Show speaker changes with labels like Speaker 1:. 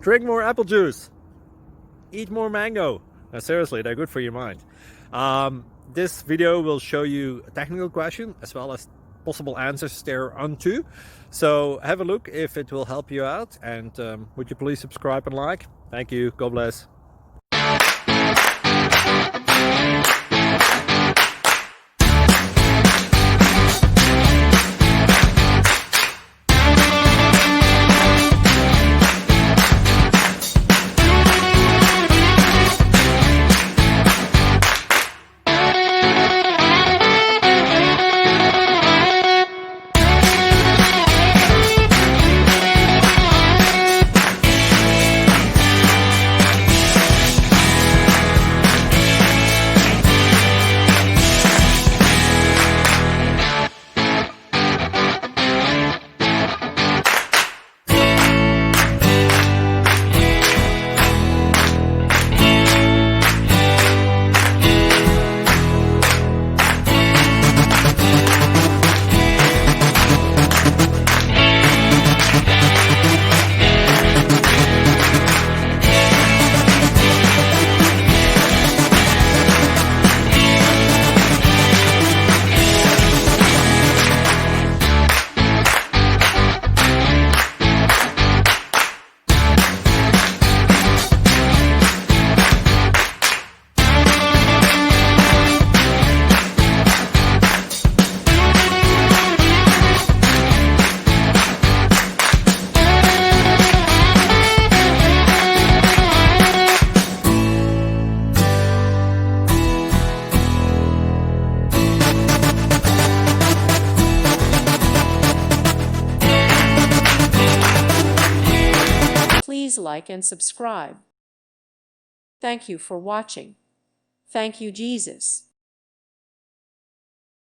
Speaker 1: Drink more apple juice. Eat more mango. No, seriously, they're good for your mind. This video will show you a technical question as well as possible answers thereunto. So have a look if it will help you out, and would you please subscribe and like? Thank you. God bless.
Speaker 2: Please like and subscribe. Thank you for watching. Thank you, Jesus.